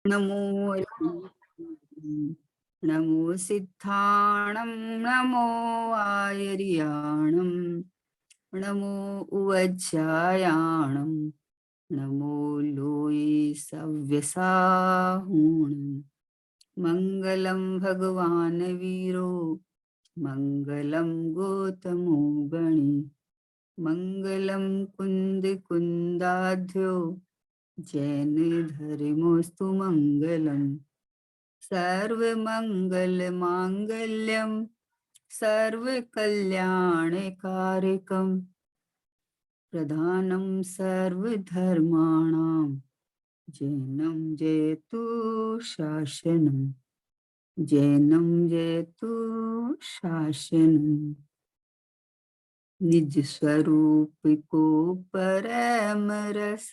नमो नमो सिद्धाणं नमो आयर्याणं नमो उवज्जायाणं नमो लोये सव्यसाहूणं मङ्गलं भगवान् वीरो मङ्गलं गौतमो गणे मङ्गलं कुन्द कुन्दाध्यो जैन धर्मोऽस्तु मङ्गलम् सर्वमङ्गलमाङ्गल्यं सर्वकल्याणकारकं प्रधानं सर्वधर्माणां जैनं जयतु शासनं जैनं जयतु शासनं निज स्वरूप को परम रस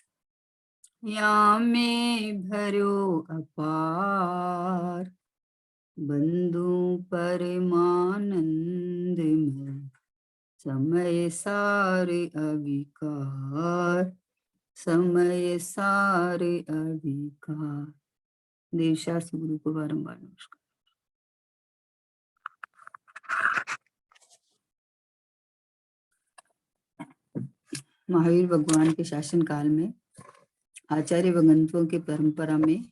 यामे भरो अपार बंधु परमानंद में समय सारे अविकार समय सारे अविकार। देवशास्त्र गुरु को बारंबार नमस्कार। महावीर भगवान के शासन काल में आचार्य व ग्रंथों की परंपरा में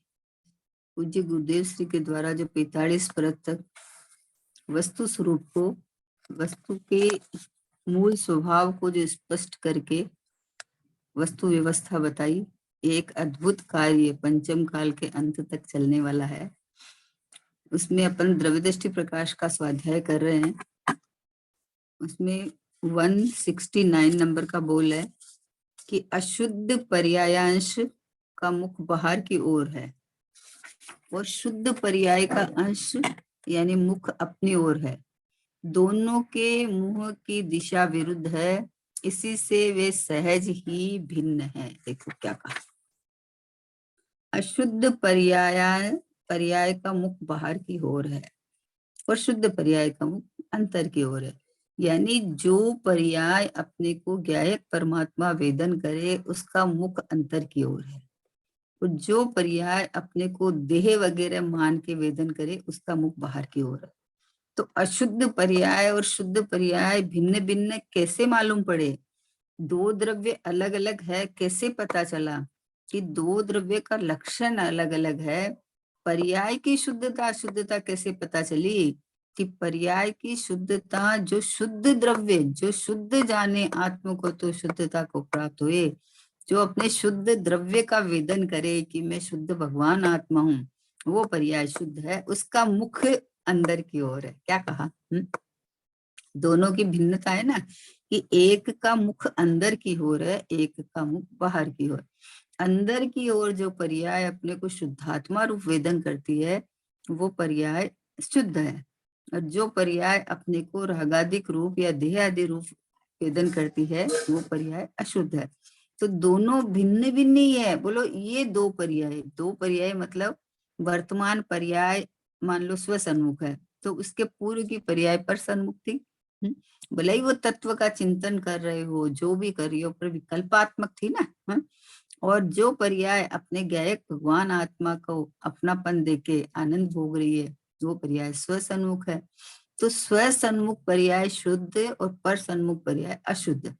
पूज्य गुरुदेव श्री के द्वारा जो 45 परत तक वस्तु स्वरूप को, वस्तु के मूल स्वभाव को जो स्पष्ट करके वस्तु व्यवस्था बताई, एक अद्भुत कार्य पंचम काल के अंत तक चलने वाला है। उसमें अपन द्रव्यदृष्टि प्रकाश का स्वाध्याय कर रहे हैं। उसमें 169 नंबर का बोल है कि अशुद्ध पर्यायांश का मुख बाहर की ओर है और शुद्ध पर्याय का अंश यानी मुख अपनी ओर है। दोनों के मुंह की दिशा विरुद्ध है, इसी से वे सहज ही भिन्न है। देखो क्या कहा, अशुद्ध पर्याय का मुख बाहर की ओर है और शुद्ध पर्याय का मुख अंतर की ओर है। यानी जो पर्याय अपने को ज्ञायक परमात्मा वेदन करे उसका मुख अंतर की ओर है, और जो पर्याय अपने को देह वगैरह मान के वेदन करे उसका मुख बाहर की ओर है। तो अशुद्ध पर्याय और शुद्ध पर्याय भिन्न भिन्न कैसे मालूम पड़े? दो द्रव्य अलग अलग है, कैसे पता चला कि दो द्रव्य का लक्षण अलग अलग है? पर्याय की शुद्धता अशुद्धता कैसे पता चली कि पर्याय की शुद्धता जो शुद्ध द्रव्य, जो शुद्ध जाने आत्म को तो शुद्धता को प्राप्त हुए, जो अपने शुद्ध द्रव्य का वेदन करे कि मैं शुद्ध भगवान आत्मा हूँ, वो पर्याय शुद्ध है, उसका मुख अंदर की ओर है। क्या कहा? दोनों की भिन्नता है ना, कि एक का मुख अंदर की ओर है, एक का मुख बाहर की ओर। अंदर की ओर जो पर्याय अपने को शुद्धात्मा रूप वेदन करती है वो पर्याय शुद्ध है, और जो पर्याय अपने को रागादिक रूप या देह आदि रूप वेदन करती है वो पर्याय अशुद्ध है। तो दोनों भिन्न भिन्न ही है। बोलो ये दो पर्याय मतलब वर्तमान पर्याय मान लो स्वसन्मुख है, तो उसके पूर्व की पर्याय पर सन्मुख थी। भले ही वो तत्व का चिंतन कर रहे हो, जो भी कर रही हो, पर विकल्पात्मक थी ना। और जो पर्याय अपने ज्ञायक भगवान आत्मा को अपनापन देके आनंद भोग रही है वो पर्याय स्वसन्मुख है। तो स्वसन्मुख पर्याय शुद्ध और पर सन्मुख पर्याय अशुद्ध।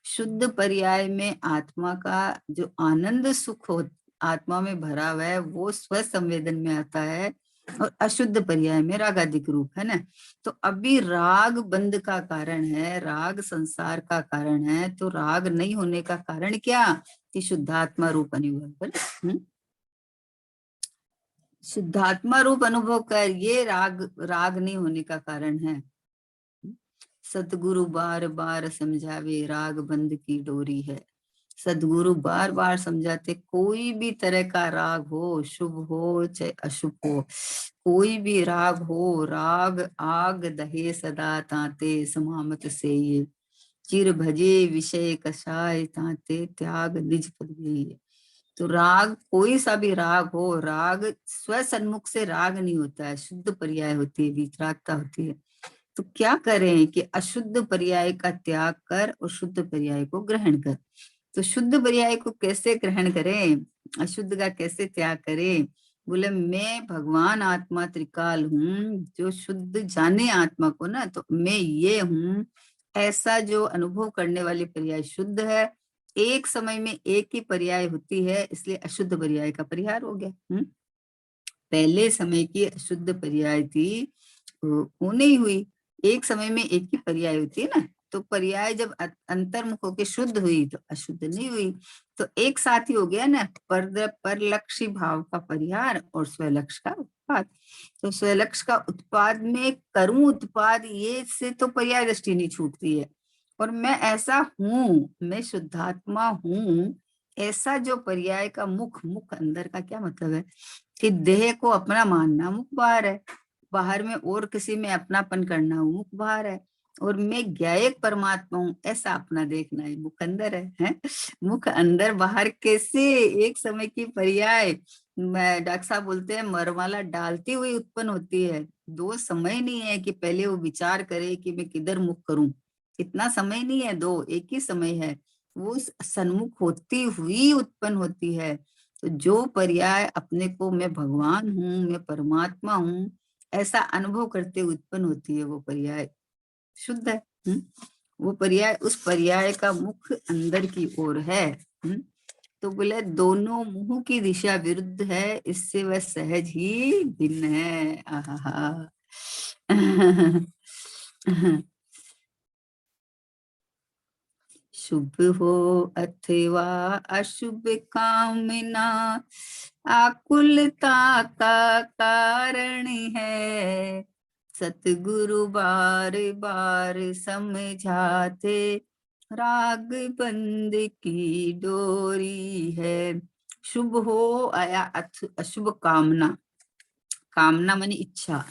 शुद्ध पर्याय में आत्मा का जो आनंद सुख हो आत्मा में भरा हुआ है वो स्व संवेदन में आता है, और अशुद्ध पर्याय में रागादिक रूप है ना। तो अभी राग बंध का कारण है, राग संसार का कारण है, तो राग नहीं होने का कारण क्या? कि शुद्धात्मा रूप अनुभव कर, शुद्धात्मा रूप अनुभव कर, ये राग नहीं होने का कारण है। सतगुरु बार बार समझावे राग बंध की डोरी है। सदगुरु बार बार समझाते, कोई भी तरह का राग हो, शुभ हो चाहे अशुभ हो, कोई भी राग हो, राग आग दहे सदा ताते समामत से ये चिर भजे विषय कषाय ताते त्याग निज पद गई। तो राग कोई सा भी राग हो, राग स्वसन्मुख से राग नहीं होता है, शुद्ध पर्याय होती है, वितरागता होती है। तो क्या करें कि अशुद्ध पर्याय का त्याग कर और शुद्ध पर्याय को ग्रहण कर। तो शुद्ध पर्याय को कैसे ग्रहण करें, अशुद्ध का कैसे त्याग करें? बोले मैं भगवान आत्मा त्रिकाल हूँ, जो शुद्ध जाने आत्मा को ना, तो मैं ये हूँ, ऐसा जो अनुभव करने वाली पर्याय शुद्ध है। एक समय में एक ही पर्याय होती है, इसलिए अशुद्ध पर्याय का परिहार हो गया। पहले समय की अशुद्ध पर्याय थी, वो नहीं हुई। एक समय में एक ही पर्याय होती है ना, तो पर्याय जब अंतर्मुख होके शुद्ध हुई तो अशुद्ध नहीं हुई। तो एक साथ ही हो गया ना, परलक्षी भाव का परिहार और स्वलक्ष का उत्पाद। तो स्वलक्ष का उत्पाद में करूं उत्पाद, ये से तो पर्याय दृष्टि नहीं छूटती है। और मैं ऐसा हूं, मैं शुद्धात्मा हूं, ऐसा जो पर्याय का मुख अंदर का क्या मतलब है कि देह को अपना मानना मुख बाहर है, बाहर में और किसी में अपनापन करना वो मुख बाहर है, और मैं ज्ञायक परमात्मा हूँ ऐसा अपना देखना है मुख अंदर है? मुख अंदर बाहर कैसे एक समय की पर्याय, डॉक्टर साहब बोलते हैं मरमाला डालती हुई उत्पन्न होती है। दो समय नहीं है कि पहले वो विचार करे कि मैं किधर मुख करूं, इतना समय नहीं है, दो एक ही समय है। वो सन्मुख होती हुई उत्पन्न होती है। तो जो पर्याय अपने को मैं भगवान हूँ, मैं परमात्मा हूँ ऐसा अनुभव करते उत्पन्न होती है, वो पर्याय शुद्ध है। वो पर्याय, उस पर्याय का मुख अंदर की ओर है। तो बोले दोनों मुंह की दिशा विरुद्ध है, इससे वह सहज ही भिन्न है। आहा शुभ हो अथवा अशुभ कामना आकुलता का कारण है, सतगुरु बार बार समझाते राग बंद की डोरी है। शुभ हो आया अशुभ कामना, कामना मानी इच्छा,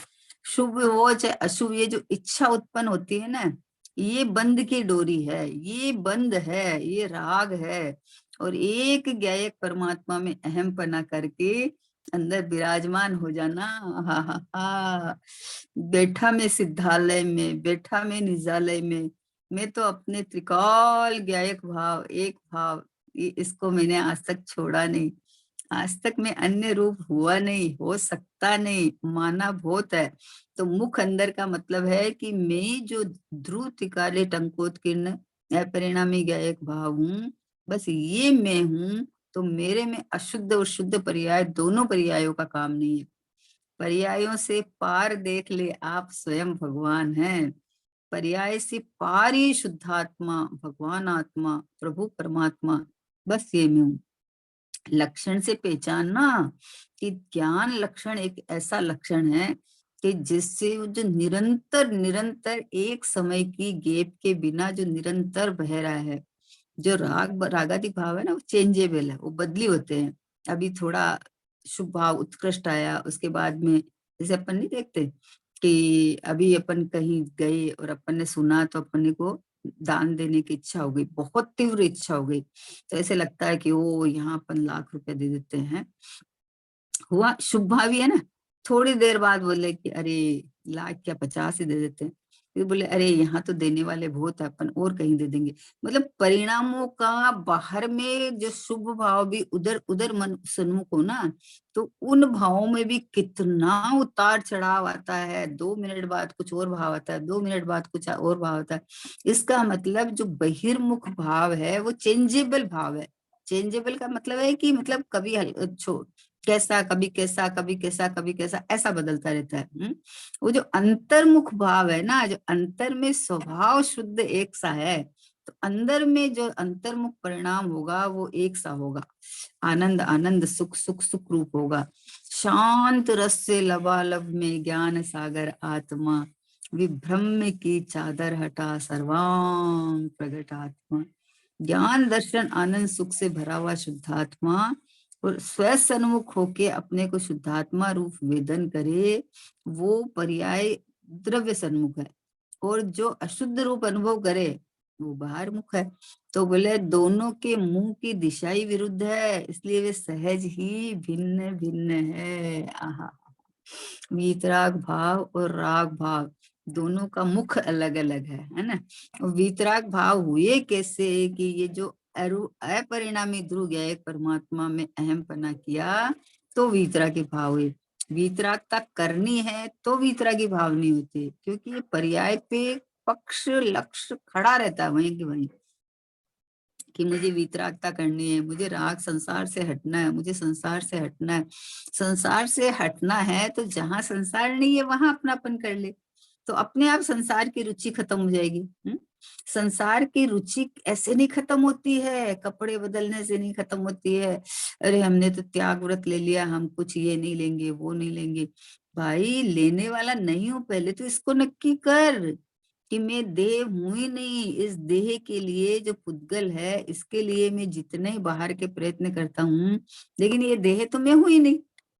शुभ हो चाहे अशुभ, ये जो इच्छा उत्पन्न होती है ना, ये बंध की डोरी है, ये बंध है, ये राग है। और एक ज्ञायक परमात्मा में अहम पना करके अंदर विराजमान हो जाना, हा हा हा, बैठा में सिद्धालय में, बैठा में निजालय में, मैं तो अपने त्रिकाल ज्ञायक भाव, एक भाव, इसको मैंने आज तक छोड़ा नहीं। आज तक मैं अन्य रूप हुआ नहीं, हो सकता नहीं, माना बहुत है। तो मुख अंदर का मतलब है कि मैं जो ध्रुव त्रिकाले टंकोत्कीर्ण अपरिणामी ज्ञायक भाव हूँ, बस ये मैं हूँ। तो मेरे में अशुद्ध और शुद्ध पर्याय दोनों पर्यायों का काम नहीं है। पर्यायों से पार देख ले आप स्वयं भगवान हैं। पर्याय से पार ही शुद्धात्मा, भगवान आत्मा, प्रभु परमात्मा, बस ये मैं हूँ। लक्षण से पहचानना कि ज्ञान लक्षण एक ऐसा लक्षण है कि जिससे जो निरंतर निरंतर एक समय की गैप के बिना जो निरंतर बह रहा है, जो रागादि भाव है ना, वो चेंजेबल है, वो बदली होते हैं। अभी थोड़ा शुभ भाव उत्कृष्ट आया, उसके बाद में जैसे अपन नहीं देखते कि अभी अपन कहीं गए और अपन ने सुना तो अपने को दान देने की इच्छा हो गई, बहुत तीव्र इच्छा हो गई, तो ऐसे लगता है कि वो यहाँ अपन लाख रुपए दे देते हैं, हुआ शुभ भावी है ना। थोड़ी देर बाद बोले कि अरे लाख क्या 50 ही दे देते हैं, फिर बोले अरे यहाँ तो देने वाले बहुत है, अपन और कहीं दे देंगे। मतलब परिणामों का बाहर में जो शुभ भाव भी उधर उधर मन सन्मुख हो ना, तो उन भावों में भी कितना उतार चढ़ाव आता है। 2 मिनट बाद कुछ और भाव आता है, 2 मिनट बाद कुछ और भाव आता है। इसका मतलब जो बहिर्मुख भाव है वो चेंजेबल भाव है। चेंजेबल का मतलब है कि मतलब कभी कैसा, कभी कैसा, कभी कैसा, कभी कैसा, ऐसा बदलता रहता है। वो जो अंतर्मुख भाव है ना, जो अंतर में स्वभाव शुद्ध एक सा है, तो अंदर में जो अंतर्मुख परिणाम होगा वो एक सा होगा। आनंद आनंद, सुख सुख सुख रूप होगा। शांत रस से लबालब में ज्ञान सागर आत्मा, विभ्रम की चादर हटा सर्वांग प्रगट आत्मा। ज्ञान दर्शन आनंद सुख से भरा हुआ शुद्धात्मा और स्व सन्मुख होके अपने को शुद्धात्मा रूप वेदन करे, वो पर्याय द्रव्य सन्मुख है। और जो अशुद्ध रूप अनुभव करे वो बाहर मुख है। तो बोले दोनों के मुंह की दिशा ही विरुद्ध है, इसलिए वे सहज ही भिन्न भिन्न है। आहा, वीतराग भाव और राग भाव दोनों का मुख अलग अलग है ना। वीतराग भाव हुए कैसे कि ये जो अपरिणामी ध्रुव ज्ञायक परमात्मा में अहम पना किया, तो वीतरागी भाव हुए। वीतरागता करनी है तो वीतरागी भाव नहीं होते, क्योंकि ये पर्याय पे पक्ष लक्ष्य खड़ा रहता है वहीं की वहीं, कि मुझे वीतरागता करनी है, मुझे राग संसार से हटना है, मुझे संसार से हटना है। संसार से हटना है तो जहां संसार नहीं है वहां अपनापन कर ले, तो अपने आप संसार की रुचि खत्म हो जाएगी। संसार की रुचि ऐसे नहीं खत्म होती है, कपड़े बदलने से नहीं खत्म होती है। अरे हमने तो त्याग व्रत ले लिया, हम कुछ ये नहीं लेंगे वो नहीं लेंगे। भाई लेने वाला नहीं हो, पहले तो इसको नक्की कर कि मैं देह हूं ही नहीं। इस देह के लिए जो पुद्गल है, इसके लिए मैं जितने ही बाहर के प्रयत्न करता हूँ, लेकिन ये देह तो मैं हूं ही नहीं,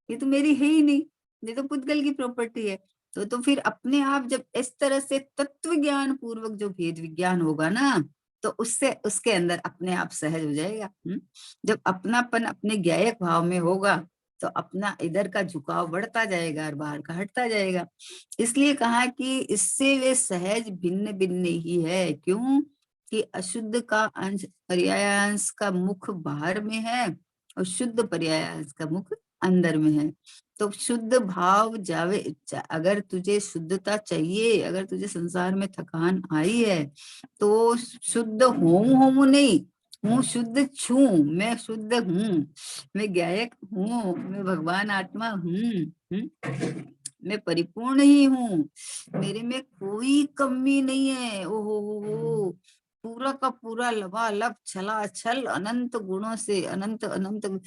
ये तो मेरी है ही नहीं, ये तो पुद्गल की प्रॉपर्टी है। तो फिर अपने आप जब इस तरह से तत्व ज्ञान पूर्वक जो भेद विज्ञान होगा ना, तो उससे उसके अंदर अपने आप सहज हो जाएगा। जब अपनापन अपने ज्ञायक भाव में होगा तो अपना इधर का झुकाव बढ़ता जाएगा और बाहर का हटता जाएगा। इसलिए कहा कि इससे वे सहज भिन्न भिन्न ही है। क्यों? कि अशुद्ध का अंश पर्यायांश का मुख बाहर में है और शुद्ध पर्यायांश का मुख अंदर में है। तो शुद्ध भाव जावे, अगर तुझे शुद्धता चाहिए, अगर तुझे संसार में थकान आई है, तो शुद्ध होम नहीं, हूँ शुद्ध छू, मैं शुद्ध हूँ, मैं गायक हूँ, मैं भगवान आत्मा हूँ, मैं परिपूर्ण ही हूँ, मेरे में कोई कमी नहीं है। ओहो हो, पूरा का पूरा लबालब छलाछल अनंत गुणों से, अनंत अनंत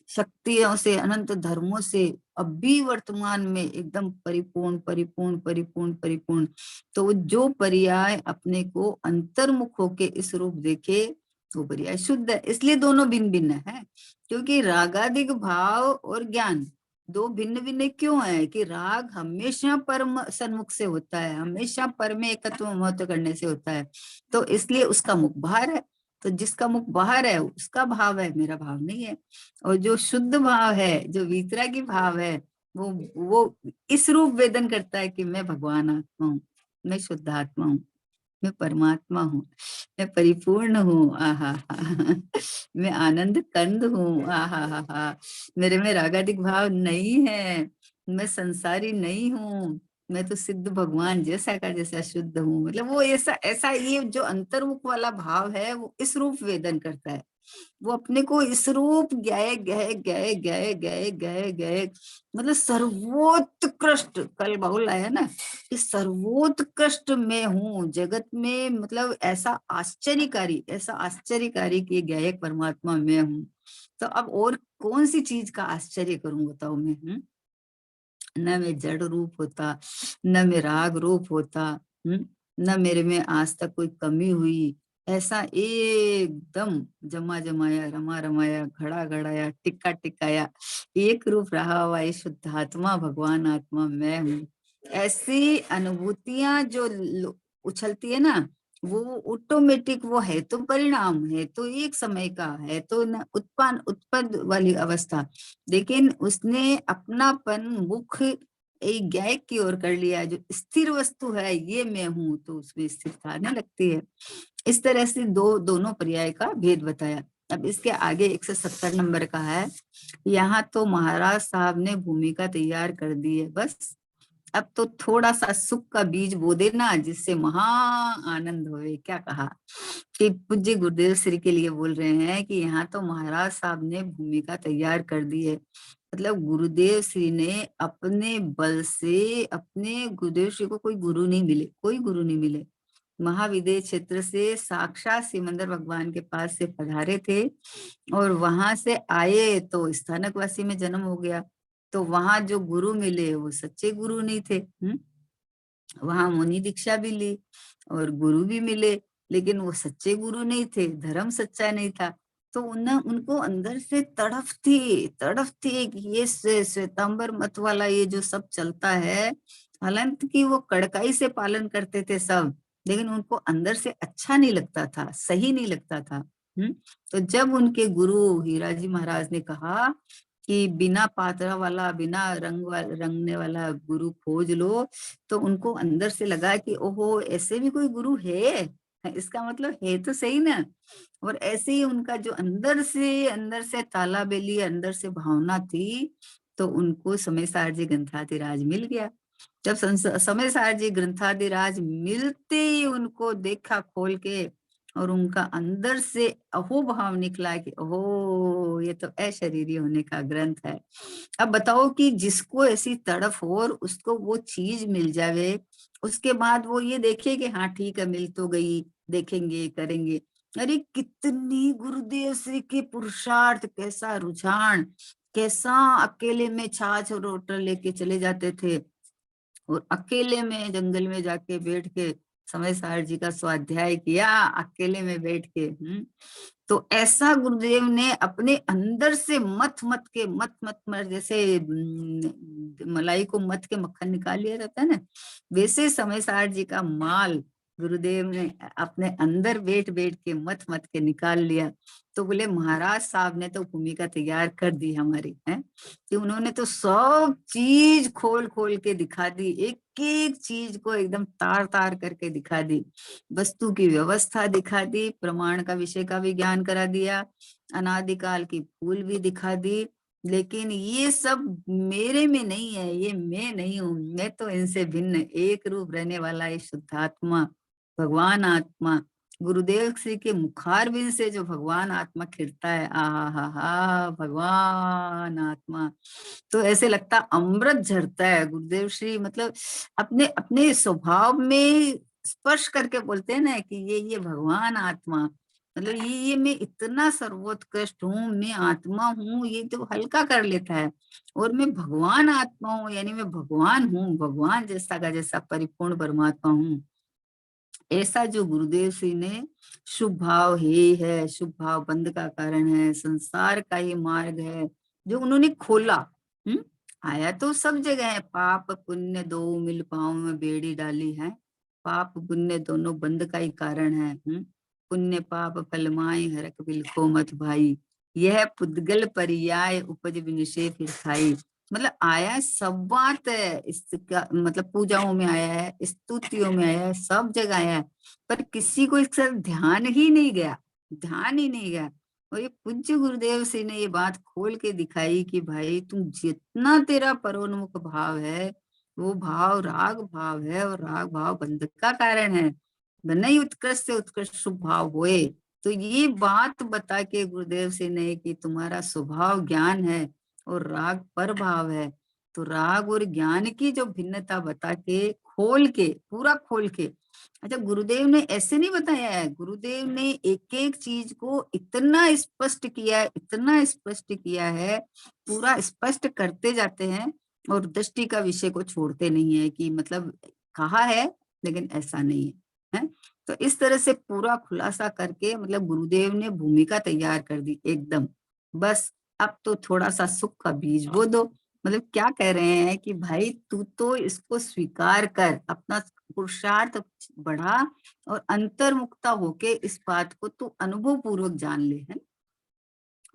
शक्तियों से, अनंत धर्मों से, अभी वर्तमान में एकदम परिपूर्ण परिपूर्ण परिपूर्ण परिपूर्ण। तो जो पर्याय अपने को अंतर्मुख होके इस रूप देखे, वो पर्याय शुद्ध है। इसलिए दोनों भिन्न भिन्न है, क्योंकि रागादिक भाव और ज्ञान दो भिन्न भिन्न क्यों है? कि राग हमेशा परम सन्मुख से होता है, हमेशा परम एकत्व महत्व करने से होता है, तो इसलिए उसका मुख बाहर है। तो जिसका मुख बाहर है उसका भाव है, मेरा भाव नहीं है। और जो शुद्ध भाव है, जो वीतरागी भाव है, वो इस रूप वेदन करता है कि मैं भगवान आत्मा हूँ, मैं शुद्ध आत्मा हूँ, मैं परमात्मा हूँ, मैं परिपूर्ण हूँ। आहा मैं आनंद कंद हूँ। आहा मेरे में रागादिक भाव नहीं है, मैं संसारी नहीं हूँ, मैं तो सिद्ध भगवान जैसा का जैसा शुद्ध हूँ। मतलब वो ऐसा ऐसा ये जो अंतर्मुख वाला भाव है, वो इस रूप वेदन करता है। वो अपने को इस रूप गए गए गए गए गए गए गए, मतलब सर्वोत्कृष्ट, कल बहुल आया ना, इस सर्वोत्कृष्ट में हूँ जगत में, मतलब ऐसा आश्चर्यकारी कि गायक परमात्मा मैं हूँ। तो अब और कौन सी चीज का आश्चर्य करूं बताओ मैं? न मैं जड़ रूप होता, न मैं राग रूप होता, न मेरे में आज तक कोई कमी हुई। ऐसा एकदम जमा जमाया, रमा रमाया, घड़ा घड़ाया, टिक्का टिकाया, एक रूप रहा हुआ ये शुद्धात्मा भगवान आत्मा मैं हूँ। ऐसी अनुभूतियां जो उछलती है ना, वो ऑटोमेटिक, वो है तो परिणाम, है तो एक समय का, है तो न उत्पन्न उत्पन्न वाली अवस्था, लेकिन उसने अपनापन मुख एक गायक की ओर कर लिया। जो स्थिर वस्तु है ये मैं हूं, तो उसमें स्थिरता आने लगती है। इस तरह से दोनों पर्याय का भेद बताया। अब इसके आगे 170 नंबर का है, यहाँ तो महाराज साहब ने भूमिका तैयार कर दी है। बस अब तो थोड़ा सा सुख का बीज बो देना, जिससे महा आनंद होए। क्या कहा कि पूज्य गुरुदेव श्री के लिए बोल रहे हैं कि यहाँ तो महाराज साहब ने भूमिका तैयार कर दी है। मतलब गुरुदेव श्री ने अपने बल से, अपने गुरुदेव श्री को कोई गुरु नहीं मिले, कोई गुरु नहीं मिले, महाविदेह क्षेत्र से साक्षात सिमंदर भगवान के पास से पधारे थे, और वहां से आए तो स्थानकवासी में जन्म हो गया। तो वहां जो गुरु मिले वो सच्चे गुरु नहीं थे। वहां मुनि दीक्षा भी ली और गुरु भी मिले, लेकिन वो सच्चे गुरु नहीं थे, धर्म सच्चा नहीं था। तो उनको अंदर से तड़फ थी कि ये श्वेतांबर मत वाला ये जो सब चलता है, हालांकि वो कड़काई से पालन करते थे सब, लेकिन उनको अंदर से अच्छा नहीं लगता था, सही नहीं लगता था। तो जब उनके गुरु हीराजी महाराज ने कहा कि बिना पात्रा वाला, बिना रंगने वाला गुरु खोज लो, तो उनको अंदर से लगा कि ओहो, ऐसे भी कोई गुरु है, इसका मतलब है तो सही ना। और ऐसे ही उनका जो अंदर से ताला बेली, अंदर से भावना थी, तो उनको समय सार जी ग्रंथाधिराज मिल गया। जब समय सार जी ग्रंथाधिराज मिलते ही उनको देखा खोल के, और उनका अंदर से अहोभाव निकला कि ओहो, ये तो अशरीरी होने का ग्रंथ है। अब बताओ कि जिसको ऐसी तड़फ हो और उसको वो चीज मिल जावे, उसके बाद वो ये देखे कि हाँ ठीक है, मिल तो गई, देखेंगे करेंगे। अरे कितनी गुरुदेव श्री के पुरुषार्थ, कैसा रुझान, कैसा अकेले में छाछ और रोटर लेके चले जाते थे और अकेले में जंगल में जाके बैठ के समय सार जी का स्वाध्याय किया, अकेले में बैठ के। तो ऐसा गुरुदेव ने अपने अंदर से मथ मथ के, मत मत मत, जैसे मलाई को मथ के मक्खन निकाल लिया जाता है ना, वैसे समय सार जी का माल गुरुदेव ने अपने अंदर बैठ बैठ के मथ मथ के निकाल लिया। तो बोले महाराज साहब ने तो भूमिका तैयार कर दी हमारी, है कि उन्होंने तो सब चीज खोल खोल के दिखा दी, एक एक चीज को एकदम तार तार करके दिखा दी, वस्तु की व्यवस्था दिखा दी, प्रमाण का विषय का भी ज्ञान करा दिया, अनादिकाल की भूल भी दिखा दी। लेकिन ये सब मेरे में नहीं है, ये मैं नहीं हूँ, मैं तो इनसे भिन्न एक रूप रहने वाला ये शुद्धात्मा भगवान आत्मा, गुरुदेव श्री के मुखारबिंद से जो भगवान आत्मा खिलता है, आहा हा हा, भगवान आत्मा, तो ऐसे लगता अमृत झरता है। गुरुदेव श्री मतलब अपने अपने स्वभाव में स्पर्श करके बोलते हैं ना कि ये भगवान आत्मा, मतलब ये मैं इतना सर्वोत्कृष्ट हूँ, मैं आत्मा हूँ, ये तो हल्का कर लेता है। और मैं भगवान आत्मा हूँ, यानी मैं भगवान हूँ, भगवान जैसा का जैसा परिपूर्ण परमात्मा हूँ। ऐसा जो गुरुदेव श्री ने शुभ भाव ही है, शुभ भाव बंद का कारण है, संसार का ही मार्ग है जो उन्होंने खोला। आया तो सब जगह है, पाप पुण्य दो मिल पाँव में बेड़ी डाली है, पाप पुण्य दोनों बंद का ही कारण है। पुण्य पाप फलमाई हरक बिलखो मत भाई, यह पुद्गल पर्याय उपज विनिशे फिर खाई। मतलब आया है, सब बात है इसका, मतलब पूजाओं में आया है, स्तुतियों में आया है, सब जगह आया है, पर किसी को इसका ध्यान ही नहीं गया, ध्यान ही नहीं गया। और ये पूज्य गुरुदेव से ने ये बात खोल के दिखाई कि भाई तुम जितना तेरा परोन्मुख भाव है, वो भाव राग भाव है, और राग भाव बंधन का कारण है। नहीं उत्कृष्ट से उत्कृष्ट शुभ भाव होए। तो ये बात बता के गुरुदेव से ने कि तुम्हारा स्वभाव ज्ञान है और राग पर भाव है, तो राग और ज्ञान की जो भिन्नता बता के खोल के, पूरा खोल के। अच्छा, गुरुदेव ने ऐसे नहीं बताया है, गुरुदेव ने एक एक चीज को इतना स्पष्ट किया है, इतना स्पष्ट किया है, पूरा स्पष्ट करते जाते हैं और दृष्टि का विषय को छोड़ते नहीं है कि मतलब कहा है लेकिन ऐसा नहीं है, है? तो इस तरह से पूरा खुलासा करके मतलब गुरुदेव ने भूमिका तैयार कर दी एकदम। बस अब तो थोड़ा सा सुख का बीज बो दो। मतलब क्या कह रहे हैं कि भाई तू तो इसको स्वीकार कर, अपना पुरुषार्थ बढ़ा और अंतर्मुखता होके इस बात को तू अनुभव पूर्वक जान ले, है।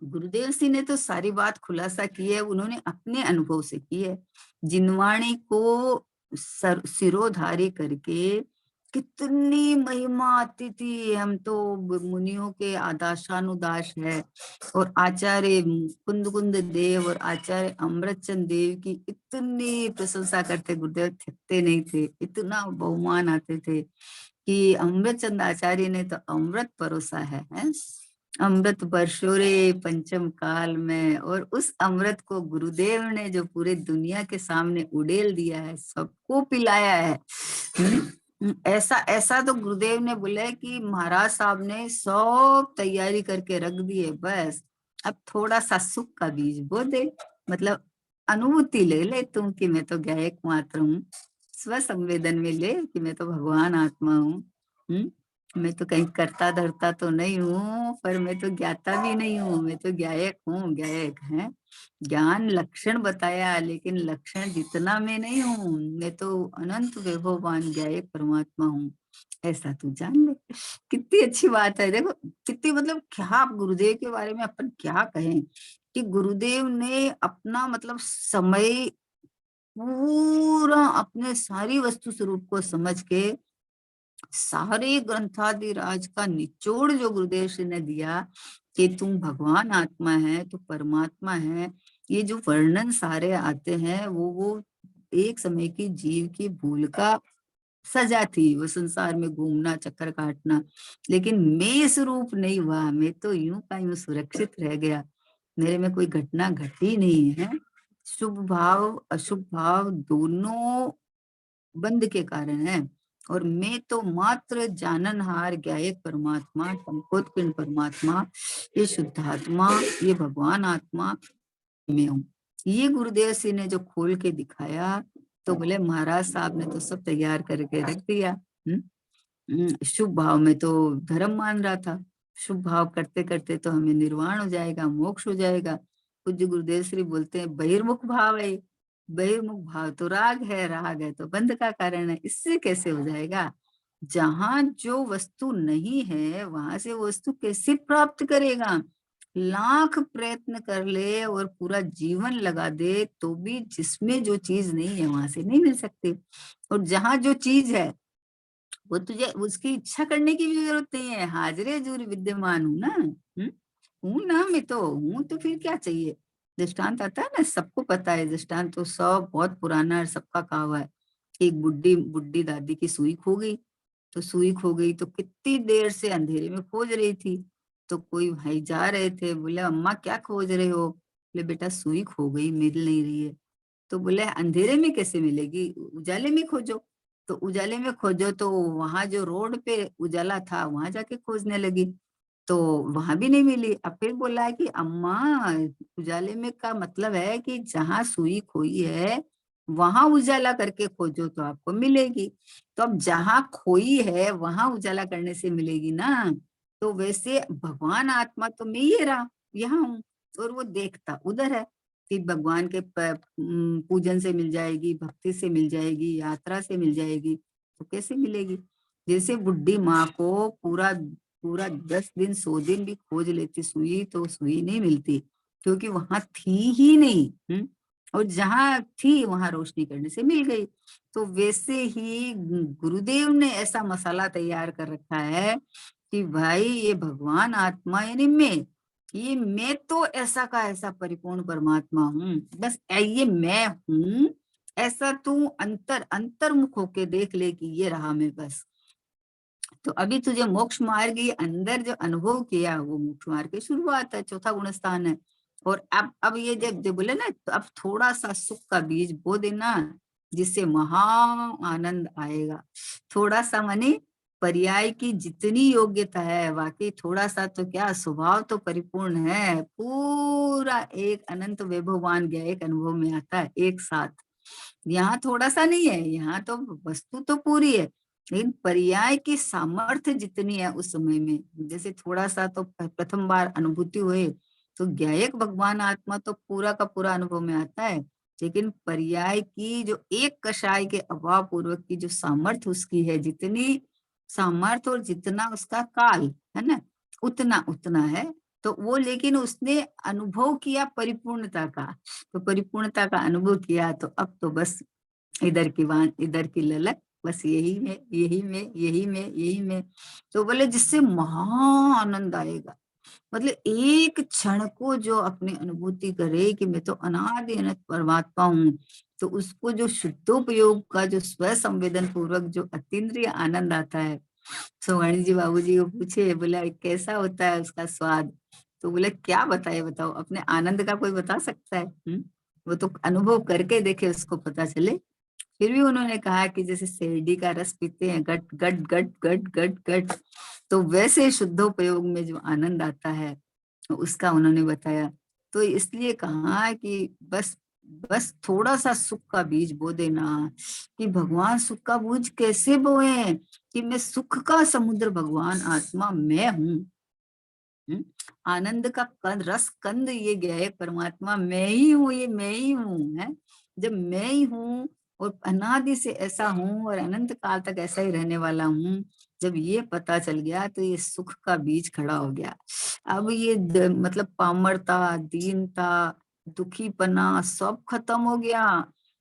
गुरुदेव सिंह ने तो सारी बात खुलासा की है, उन्होंने अपने अनुभव से की है। जिनवाणी को सिरोधारी करके कितनी महिमा आती थी, हम तो मुनियों के आदाशानुदास है। और आचार्य कुंद कुंद देव और आचार्य अमृतचंद देव की इतनी प्रशंसा करते गुरुदेव, थकते नहीं थे, इतना बहुमान आते थे कि अमृतचंद आचार्य ने तो अमृत परोसा है? अमृत बरसो रे पंचम काल में, और उस अमृत को गुरुदेव ने जो पूरे दुनिया के सामने उड़ेल दिया है, सबको पिलाया है। ऐसा ऐसा तो गुरुदेव ने बोला कि महाराज साहब ने सब तैयारी करके रख दी है, बस अब थोड़ा सा सुख का बीज बो दे, मतलब अनुभूति ले ले तुम कि मैं तो गायक मात्र हूँ, स्व संवेदन में ले कि मैं तो भगवान आत्मा हूँ। मैं तो कहीं करता धरता तो नहीं हूँ, पर मैं तो ज्ञाता भी नहीं हूँ, मैं तो गायक हूँ, गायक है। ज्ञान लक्षण बताया, लेकिन लक्षण जितना मैं नहीं हूँ, मैं तो अनंत वैभववान गायक परमात्मा हूँ, ऐसा तू जान ले। कितनी अच्छी बात है, देखो कितनी, मतलब क्या आप गुरुदेव के बारे में अपन क्या कहें कि गुरुदेव ने अपना मतलब समय पूरा अपने सारी वस्तु स्वरूप को समझ के सारे ग्रंथादिराज का निचोड़ जो गुरुदेव श्री ने दिया कि तुम भगवान आत्मा है, तो परमात्मा है, ये जो वर्णन सारे आते हैं वो एक समय की जीव की भूल का सजा थी, वो संसार में घूमना, चक्कर काटना। लेकिन मैं इस रूप नहीं हुआ, मैं तो यूं का यूं सुरक्षित रह गया, मेरे में कोई घटना घटी नहीं है। शुभ भाव अशुभ भाव दोनों बंद के कारण है, और मैं तो मात्र जाननहार ज्ञायक परमात्मा, संकोचपिंड परमात्मा, ये शुद्धात्मा, ये भगवान आत्मा में हूँ। ये गुरुदेव सिंह ने जो खोल के दिखाया, तो बोले महाराज साहब ने तो सब तैयार करके रख दिया। शुभ भाव में तो धर्म मान रहा था, शुभ भाव करते करते तो हमें निर्वाण हो जाएगा, मोक्ष हो जाएगा। पूज्य गुरुदेव श्री बोलते हैं बहिर्मुख भाव है, बहिर्मुख भाव तो राग है तो बंध का कारण है, इससे कैसे हो जाएगा? जहां जो वस्तु नहीं है वहां से वस्तु कैसे प्राप्त करेगा? लाख प्रयत्न कर ले और पूरा जीवन लगा दे तो भी जिसमें जो चीज नहीं है वहां से नहीं मिल सकती। और जहां जो चीज है वो तुझे उसकी इच्छा करने की भी जरूरत नहीं है, हाजिरे जरूर विद्यमान हूँ ना। हूँ ना, मैं तो हूँ, तो फिर क्या चाहिए? दृष्टांत आता है ना, सबको पता है दृष्टांत, तो सब बहुत पुराना है, सबका कहा हुआ है। एक बुड्ढी बुड्ढी दादी की सुई खो गई, तो सुई खो गई तो कितनी देर से अंधेरे में खोज रही थी। तो कोई भाई जा रहे थे, बोले अम्मा क्या खोज रहे हो? बोले बेटा सुई खो गई, मिल नहीं रही है। तो बोले अंधेरे में कैसे मिलेगी, उजाले में खोजो। तो उजाले में खोजो तो वहां जो रोड पे उजाला था वहां जाके खोजने लगी, तो वहां भी नहीं मिली। अब फिर बोला है कि अम्मा उजाले में का मतलब है कि जहां सुई खोई है वहां उजाला करके खोजो तो आपको मिलेगी। तो अब जहां खोई है वहां उजाला करने से मिलेगी ना। तो वैसे भगवान आत्मा तो मैं ही रहा, यहाँ हूँ, और वो देखता उधर है कि भगवान के पूजन से मिल जाएगी, भक्ति से मिल जाएगी, यात्रा से मिल जाएगी, तो कैसे मिलेगी? जैसे बुढ़ी माँ को पूरा पूरा 10 दिन 100 दिन भी खोज लेती सुई तो सुई नहीं मिलती, क्योंकि वहां थी ही नहीं। और जहां थी वहां रोशनी करने से मिल गई। तो वैसे ही गुरुदेव ने ऐसा मसाला तैयार कर रखा है कि भाई ये भगवान आत्मा यानी मैं तो ऐसा का ऐसा परिपूर्ण परमात्मा हूँ, बस ये मैं हूँ, ऐसा तू अंतर्मुख होके देख ले कि ये रहा मैं बस। तो अभी तुझे मोक्ष मार्ग ये अंदर जो अनुभव किया वो मोक्ष मार्ग की शुरुआत है, चौथा गुण स्थान है। और अब ये जब बोले ना, तो अब थोड़ा सा सुख का बीज बो देना, जिससे महा आनंद आएगा। थोड़ा सा माने पर्याय की जितनी योग्यता है, वाकई थोड़ा सा तो क्या, स्वभाव तो परिपूर्ण है, पूरा एक अनंत वैभवान गया एक अनुभव में आता है एक साथ। यहाँ थोड़ा सा नहीं है, यहाँ तो वस्तु तो पूरी है, लेकिन पर्याय की सामर्थ्य जितनी है उस समय में, जैसे थोड़ा सा तो प्रथम बार अनुभूति हुए, तो ज्ञायक भगवान आत्मा तो पूरा का पूरा अनुभव में आता है। लेकिन पर्याय की जो एक कषाय के अभाव पूर्वक की जो सामर्थ्य उसकी है, जितनी सामर्थ्य और जितना उसका काल है ना, उतना उतना है। तो वो लेकिन उसने अनुभव किया परिपूर्णता का, तो परिपूर्णता का अनुभव किया, तो अब तो बस इधर की वान इधर की ललक, बस यही में यही में यही में यही में। तो बोले जिससे महा आनंद आएगा, मतलब एक क्षण को जो अपनी अनुभूति करे कि मैं तो अनादि अनंत परमात्मा हूँ, तो उसको जो शुद्धोपयोग का जो स्व संवेदन पूर्वक जो अतीन्द्रिय आनंद आता है। तो वाणी जी बाबूजी को पूछे, बोला कैसा होता है उसका स्वाद? तो बोले क्या बताए, बताओ अपने आनंद का कोई बता सकता है? वो तो अनुभव करके देखे उसको पता चले। फिर भी उन्होंने कहा कि जैसे शेरडी का रस पीते हैं गट गट गट गट गट गट, तो वैसे शुद्धोपयोग में जो आनंद आता है उसका उन्होंने बताया। तो इसलिए कहा कि बस बस थोड़ा सा सुख का बीज बो देना, कि भगवान सुख का बीज कैसे बोए, कि मैं सुख का समुद्र भगवान आत्मा मैं हूँ। आनंद का कंद रस कंद ये गया है, परमात्मा मैं ही हूँ, ये मैं ही हूँ है। जब मैं ही हूँ और अनादि से ऐसा हूँ और अनंत काल तक ऐसा ही रहने वाला हूँ, जब ये पता चल गया तो ये सुख का बीज खड़ा हो गया। अब ये मतलब पामरता, दीनता, दुखीपना सब खत्म हो गया।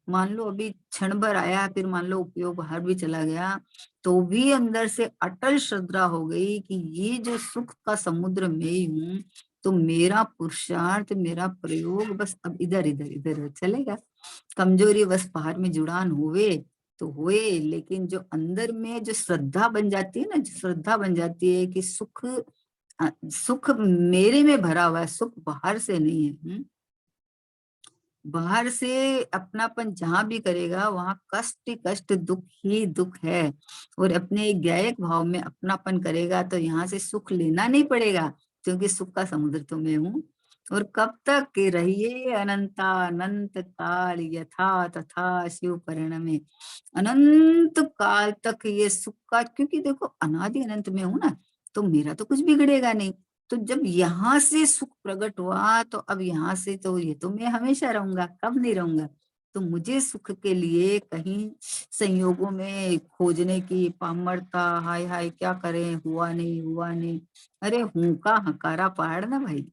मान लो अभी क्षण भर आया, फिर मान लो उपयोग बाहर भी चला गया, तो भी अंदर से अटल श्रद्धा हो गई कि ये जो सुख का समुद्र में ही हूँ, तो मेरा पुरुषार्थ, मेरा प्रयोग बस अब इधर इधर इधर चलेगा। कमजोरी बस बाहर में जुड़ान हुए तो हुए, लेकिन जो अंदर में जो श्रद्धा बन जाती है ना, जो श्रद्धा बन जाती है कि सुख मेरे में भरा हुआ है, सुख बाहर से नहीं है। बाहर से अपनापन जहां भी करेगा वहां कष्ट ही कष्ट, दुख ही दुख है। और अपने गायक भाव में अपनापन करेगा तो यहाँ से सुख लेना नहीं पड़ेगा, क्योंकि सुख का समुद्र तो मैं हूँ। और कब तक कि रहिए अनंता अनंत काल यथा तथा शिव परिणमे। अनंत काल तक ये सुख का, क्योंकि देखो अनादि अनंत में हूं ना, तो मेरा तो कुछ बिगड़ेगा नहीं। तो जब यहाँ से सुख प्रकट हुआ तो अब यहाँ से तो ये तो मैं हमेशा रहूंगा, कब नहीं रहूंगा। तो मुझे सुख के लिए कहीं संयोगों में खोजने की पामरता, हाय हाय क्या करें, हुआ नहीं हुआ नहीं। अरे हूं का हकारा पहाड़ ना भाई,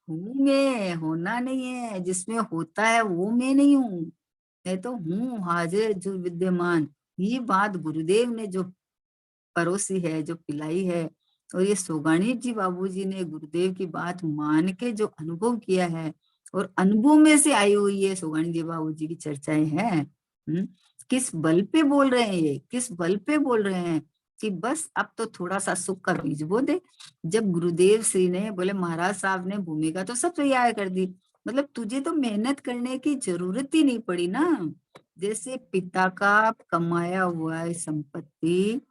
हूं मैं, होना नहीं है। जिसमें होता है वो मैं नहीं हूँ, मैं तो हूँ हाजिर जो विद्यमान। ये बात गुरुदेव ने जो परोसी है, जो पिलाई है, और ये सोगाणी जी बाबूजी ने गुरुदेव की बात मान के जो अनुभव किया है, और अनुभव में से आई हुई है सोगाणी जी बाबूजी की चर्चाएं हैं। किस बल पे बोल रहे हैं ये, किस बल पे बोल रहे हैं कि बस अब तो थोड़ा सा सुख का बीज बो दे। जब गुरुदेव श्री ने बोले, महाराज साहब ने भूमिका तो सब तैयार कर दी, मतलब तुझे तो मेहनत करने की जरूरत ही नहीं पड़ी ना। जैसे पिता का कमाया हुआ संपत्ति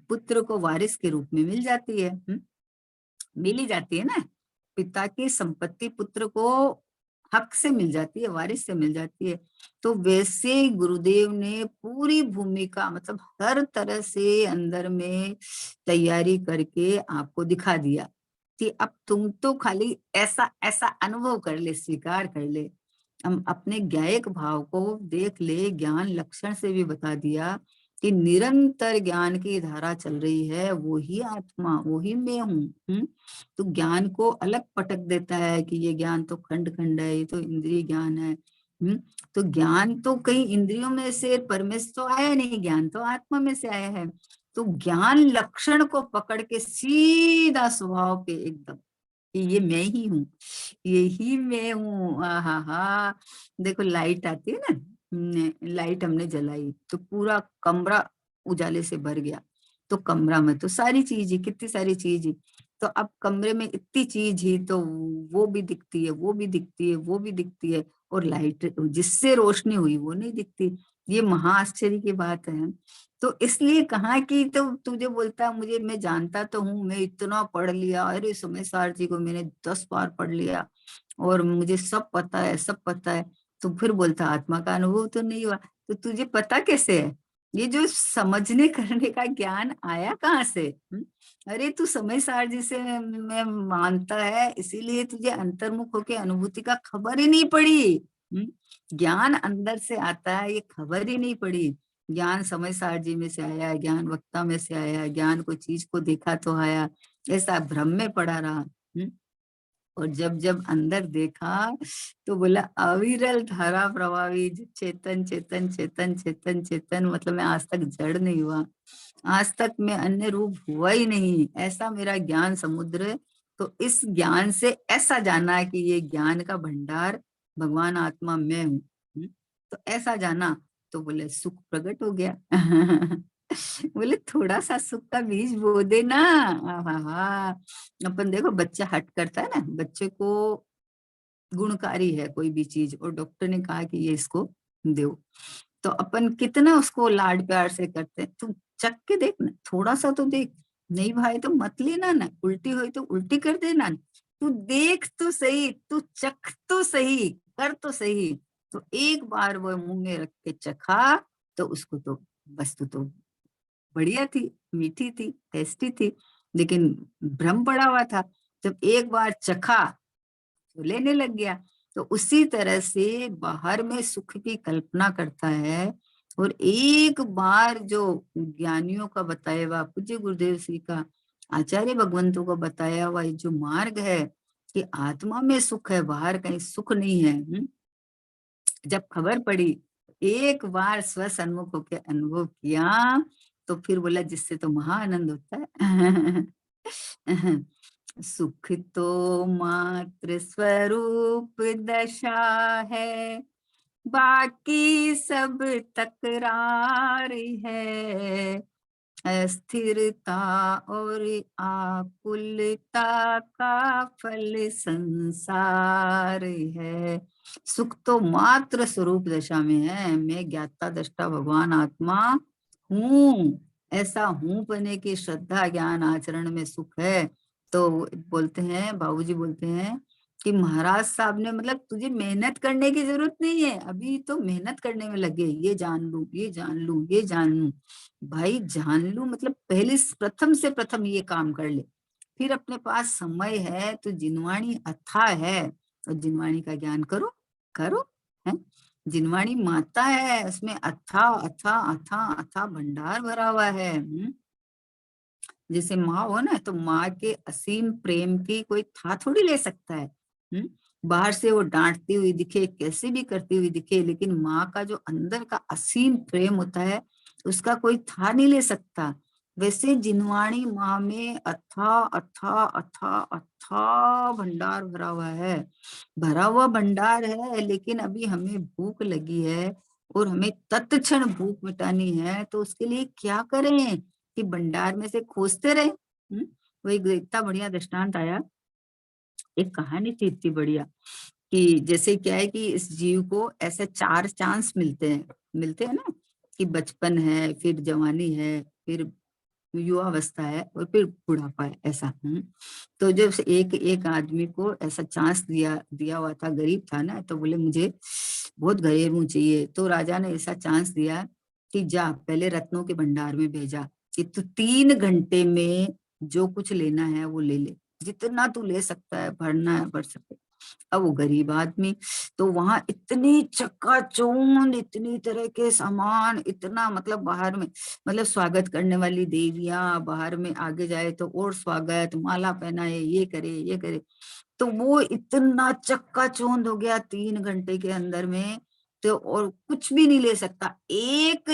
पुत्र को वारिस के रूप में मिल जाती है, मिल ही जाती है ना। पिता की संपत्ति पुत्र को हक से मिल जाती है, वारिस से मिल जाती है। तो वैसे ही गुरुदेव ने पूरी भूमिका, मतलब हर तरह से अंदर में तैयारी करके आपको दिखा दिया कि अब तुम तो खाली ऐसा ऐसा अनुभव कर ले, स्वीकार कर ले। हम अपने गायक भाव को देख ले, ज्ञान लक्षण से भी बता दिया कि निरंतर ज्ञान की धारा चल रही है, वो ही आत्मा, वो ही मैं हूँ। तो ज्ञान को अलग पटक देता है कि ये ज्ञान तो खंड खंड है, ये तो इंद्रिय ज्ञान है। तो ज्ञान तो कहीं इंद्रियों में से परमेश्वर तो आया नहीं, ज्ञान तो आत्मा में से आया है। तो ज्ञान लक्षण को पकड़ के सीधा स्वभाव पे एकदम कि ये मैं ही हूँ, यही मैं हूँ। हा हा, देखो लाइट आती है ना, लाइट हमने जलाई तो पूरा कमरा उजाले से भर गया। तो कमरा में तो सारी चीज ही, कितनी सारी चीज ही। तो अब कमरे में इतनी चीज ही, तो वो भी दिखती है, वो भी दिखती है, वो भी दिखती है, और लाइट जिससे रोशनी हुई वो नहीं दिखती। ये महा आश्चर्य की बात है। तो इसलिए कहा कि तो तुझे बोलता मुझे, मैं जानता तो हूँ, मैं इतना पढ़ लिया, अरे समय सार जी को मैंने 10 बार पढ़ लिया और मुझे सब पता है, सब पता है। तो फिर बोलता आत्मा का अनुभव तो नहीं हुआ। तो तुझे पता कैसे है? ये जो समझने करने का ज्ञान आया कहाँ से? अरे तू समय सार जी से मैं मानता है, इसीलिए तुझे अंतर्मुख होके अनुभूति का खबर ही नहीं पड़ी। ज्ञान अंदर से आता है, ये खबर ही नहीं पड़ी। ज्ञान समय सार जी में से आया, ज्ञान वक्ता में से आया, ज्ञान को चीज को देखा तो आया, ऐसा भ्रम में पड़ा रहा। और जब जब अंदर देखा तो बोला अविरल धारा प्रभावी चेतन चेतन चेतन चेतन चेतन, मतलब मैं आज तक जड़ नहीं हुआ, आज तक मैं अन्य रूप हुआ ही नहीं, ऐसा मेरा ज्ञान समुद्र है। तो इस ज्ञान से ऐसा जाना है कि ये ज्ञान का भंडार भगवान आत्मा मैं हूँ। तो ऐसा जाना तो बोले सुख प्रकट हो गया। बोले थोड़ा सा सुख का बीज बो देना। हाँ, अपन देखो बच्चा हट करता है ना, बच्चे को गुणकारी है कोई भी चीज और डॉक्टर ने कहा कि ये इसको दो, तो अपन कितना उसको लाड प्यार से करते हैं। तू चख के देख ना, थोड़ा सा तो देख, नहीं भाई तो मत लेना ना, उल्टी हुई तो उल्टी कर देना, तू देख तो सही, तू चख तो सही, कर तो सही। तो एक बार वो मुंह में रख के चखा तो उसको तो वस्तु तो बढ़िया थी, मीठी थी, टेस्टी थी, लेकिन भ्रम पड़ा हुआ था। जब एक बार चखा तो लेने लग गया। तो उसी तरह से बाहर में सुख की कल्पना करता है, और एक बार जो ज्ञानियों का बताया हुआ, पूज्य गुरुदेव श्री का, आचार्य भगवंतों को बताया हुआ ये जो मार्ग है कि आत्मा में सुख है, बाहर कहीं सुख नहीं है। जब खबर पड़ी, एक बार स्वसन्मुख होकर अनुभव किया, तो फिर बोला जिससे तो महा आनंद होता है। सुख तो मात्र स्वरूप दशा है, बाकी सब तकरार है। अस्थिरता और आकुलता का फल संसार है। सुख तो मात्र स्वरूप दशा में है, मैं ज्ञाता दृष्टा भगवान आत्मा हूँ, ऐसा हूँ बने की श्रद्धा ज्ञान आचरण में सुख है। तो बोलते हैं, बाबूजी बोलते हैं कि महाराज साहब ने, मतलब तुझे मेहनत करने की जरूरत नहीं है, अभी तो मेहनत करने में लगे, ये जान लूं, ये जान लूं, ये जान लूं। भाई जान लूं मतलब पहले प्रथम से प्रथम ये काम कर ले, फिर अपने पास समय है तो जिनवाणी अथाह है, और जिनवाणी का ज्ञान करो, करो, है। जिनवाणी माता है, उसमें अथाह अथाह अथाह अथाह भंडार भरा हुआ है। जैसे माँ हो ना, तो माँ के असीम प्रेम की कोई था थोड़ी ले सकता है। बाहर से वो डांटती हुई दिखे, कैसे भी करती हुई दिखे, लेकिन माँ का जो अंदर का असीम प्रेम होता है उसका कोई था नहीं ले सकता। वैसे जिनवाणी माँ में अथा अथा अथा अथा भंडार भरा हुआ है, भरा हुआ भंडार है। लेकिन अभी हमें भूख लगी है और हमें तत्क्षण भूख मिटानी है, तो उसके लिए क्या करें कि भंडार में से खोजते रहे। वो एक इतना बढ़िया दृष्टांत आया, एक कहानी थी इतनी बढ़िया, कि जैसे क्या है कि इस जीव को ऐसे 4 चांस मिलते हैं ना, कि बचपन है, फिर जवानी है, फिर युवावस्था है और फिर बुढ़ापा है, ऐसा। तो जब से एक एक आदमी को ऐसा चांस दिया दिया हुआ था, गरीब था ना, तो बोले मुझे बहुत गरीब चाहिए। तो राजा ने ऐसा चांस दिया कि जा पहले रत्नों के भंडार में भेजा, कि तू 3 घंटे में जो कुछ लेना है वो ले ले, जितना तू ले सकता है, भरना है भर सके। अब वो गरीब आदमी, तो वहां इतनी चकाचौंध, इतनी तरह के सामान, इतना मतलब बाहर में, मतलब स्वागत करने वाली देवियां, बाहर में आगे जाए तो और स्वागत, माला पहनाए, ये करे ये करे। तो वो इतना चक्काचौंध हो गया 3 घंटे के अंदर में। तो और कुछ भी नहीं ले सकता, एक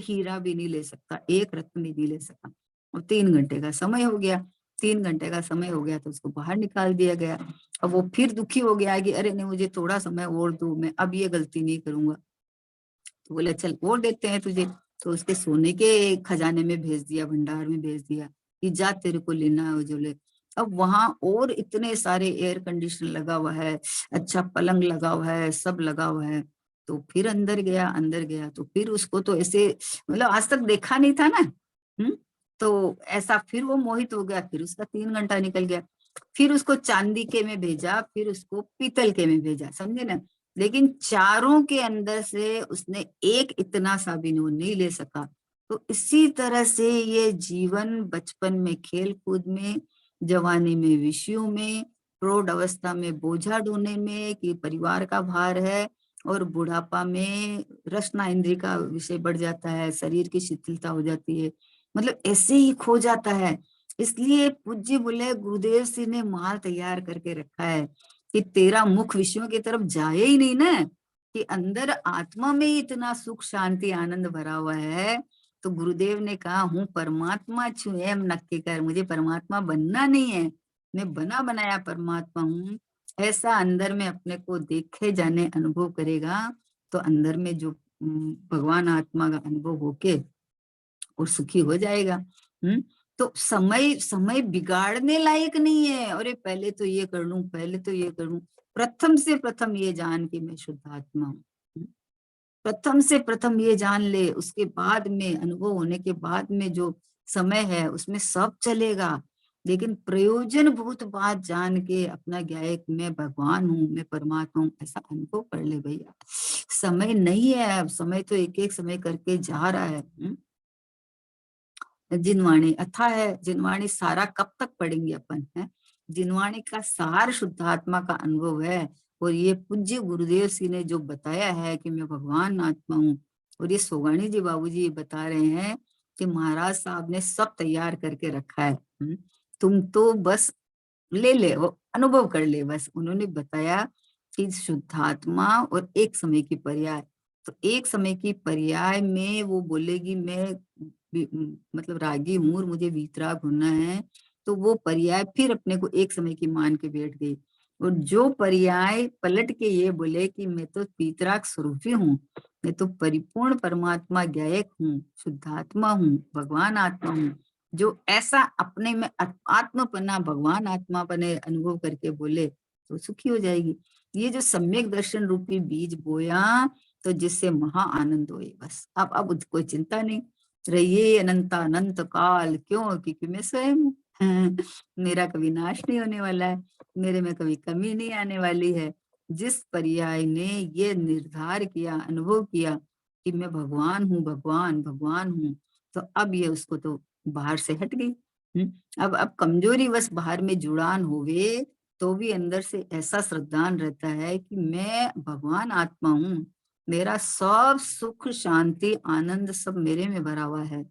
हीरा भी नहीं ले सकता, एक रत्न भी नहीं ले सकता। और 3 घंटे का समय हो गया, 3 घंटे का समय हो गया तो उसको बाहर निकाल दिया गया। अब वो फिर दुखी हो गया कि अरे नहीं, मुझे थोड़ा समय और दो, मैं अब ये गलती नहीं करूंगा। तो बोले चल और देते हैं तुझे। तो उसके सोने के खजाने में भेज दिया, भंडार में भेज दिया, कि जा तेरे को लेना है वो जो ले। अब वहां और इतने सारे एयर कंडीशन लगा हुआ है, अच्छा पलंग लगा हुआ है, सब लगा हुआ है। तो फिर अंदर गया तो फिर उसको तो ऐसे, मतलब आज तक देखा नहीं था ना। तो ऐसा फिर वो मोहित हो गया, फिर उसका 3 घंटा निकल गया। फिर उसको चांदी के में भेजा, फिर उसको पीतल के में भेजा, समझे ना। लेकिन चारों के अंदर से उसने एक इतना सा भी वो नहीं ले सका। तो इसी तरह से ये जीवन, बचपन में खेल कूद में, जवानी में विषयों में, प्रौढ़ अवस्था में बोझा ढोने में कि परिवार का भार है, और बुढ़ापा में रसना इंद्रिय का विषय बढ़ जाता है, शरीर की शिथिलता हो जाती है, मतलब ऐसे ही खो जाता है। इसलिए पूज्य बोले, गुरुदेव सिंह ने माल तैयार करके रखा है कि तेरा मुख विषयों की तरफ जाए ही नहीं ना, कि अंदर आत्मा में ही इतना सुख शांति आनंद भरा हुआ है। तो गुरुदेव ने कहा, हूँ परमात्मा छू एम नक्की कर, मुझे परमात्मा बनना नहीं है, मैं बना बनाया परमात्मा हूँ। ऐसा अंदर में अपने को देखे जाने अनुभव करेगा, तो अंदर में जो भगवान आत्मा का अनुभव होके और सुखी हो जाएगा। तो समय समय बिगाड़ने लायक नहीं है, अरे पहले तो ये कर लूं, पहले तो ये कर लूं। प्रथम से प्रथम ये जान कि मैं शुद्ध आत्मा हूँ। प्रथम से प्रथम ये जान ले, उसके बाद में अनुभव होने के बाद में जो समय है उसमें सब चलेगा। लेकिन प्रयोजन भूत बात जान के अपना ज्ञायक मैं भगवान हूँ, मैं परमात्मा हूँ, ऐसा अनुभव कर ले भैया। समय नहीं है, अब समय तो एक एक समय करके जा रहा है। जिनवाणी अथा है, जिनवाणी सारा कब तक पढ़ेंगे अपन, है। जिनवाणी का सार शुद्धात्मा का अनुभव है। और ये पूज्य गुरुदेव सिंह ने जो बताया है कि मैं भगवान आत्मा हूँ, और ये सोगाणी जी बाबूजी ये बता रहे हैं कि महाराज साहब ने सब तैयार करके रखा है। तुम तो बस ले ले, वो अनुभव कर ले, बस उन्होंने बताया कि शुद्धात्मा और एक समय की पर्याय। तो एक समय की पर्याय में वो बोलेगी, मैं मतलब रागी हूँ और मुझे वीतराग होना है, तो वो पर्याय फिर अपने को एक समय की मान के बैठ गई। और जो पर्याय पलट के ये बोले कि मैं तो पीतराग स्वरूपी हूँ, मैं तो परिपूर्ण परमात्मा ज्ञायक हूँ, शुद्धात्मा हूँ, भगवान आत्मा हूँ, जो ऐसा अपने में आत्मपना, भगवान आत्मा पने अनुभव करके बोले, तो सुखी हो जाएगी। ये जो सम्यक दर्शन रूपी बीज बोया, तो जिससे महा आनंद होए, बस अब कोई चिंता नहीं। रहिए अनंता अनंत काल, क्यों? क्योंकि मैं स्वयं हूँ। मेरा कभी नाश नहीं होने वाला है, मेरे में कभी कमी नहीं आने वाली है। जिस पर्याय ने ये निर्धार किया, अनुभव किया कि मैं भगवान हूँ, भगवान भगवान हूँ, तो अब ये उसको तो बाहर से हट गई। अब कमजोरी बस बाहर में जुड़ान होवे, तो भी अंदर से ऐसा श्रद्धान रहता है कि मैं भगवान आत्मा हूँ, मेरा सब सुख शांति आनंद सब मेरे में भरा हुआ है।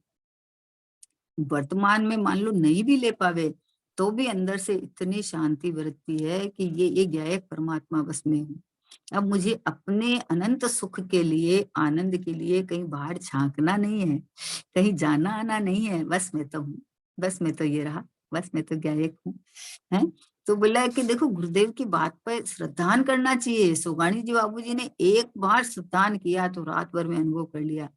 वर्तमान में मान लो नहीं भी ले पावे, तो भी अंदर से इतनी शांति बरतती है कि ये ज्ञायक परमात्मा बस में हूँ। अब मुझे अपने अनंत सुख के लिए, आनंद के लिए कहीं बाहर झांकना नहीं है, कहीं जाना आना नहीं है, बस मैं तो हूँ, बस मैं तो ये रहा, बस मैं तो ज्ञायक हूँ। है। तो बोला कि देखो गुरुदेव की बात पर श्रद्धान करना चाहिए। सुगाणी जी बाबू जी ने एक बार श्रद्धान किया तो रात भर में अनुभव कर लिया।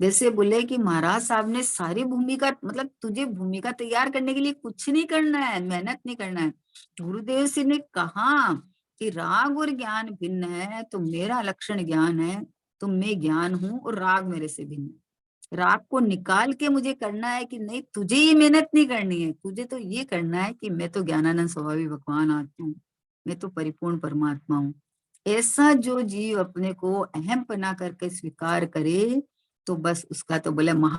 जैसे बोले कि महाराज साहब ने सारी भूमिका, मतलब तुझे भूमिका तैयार करने के लिए कुछ नहीं करना है, मेहनत नहीं करना है। गुरुदेव जी ने कहा कि राग और ज्ञान भिन्न है, तो मेरा लक्षण ज्ञान है, तो मैं ज्ञान हूं और राग मेरे से भिन्न है। राग को निकाल के मुझे करना है कि नहीं, तुझे ये मेहनत नहीं करनी है, तुझे तो ये करना है कि मैं तो ज्ञानानंद स्वभावी भगवान आत्मा हूँ, मैं तो परिपूर्ण परमात्मा हूँ। ऐसा जो जीव अपने को अहम पना करके स्वीकार करे, तो बस उसका तो बोले महा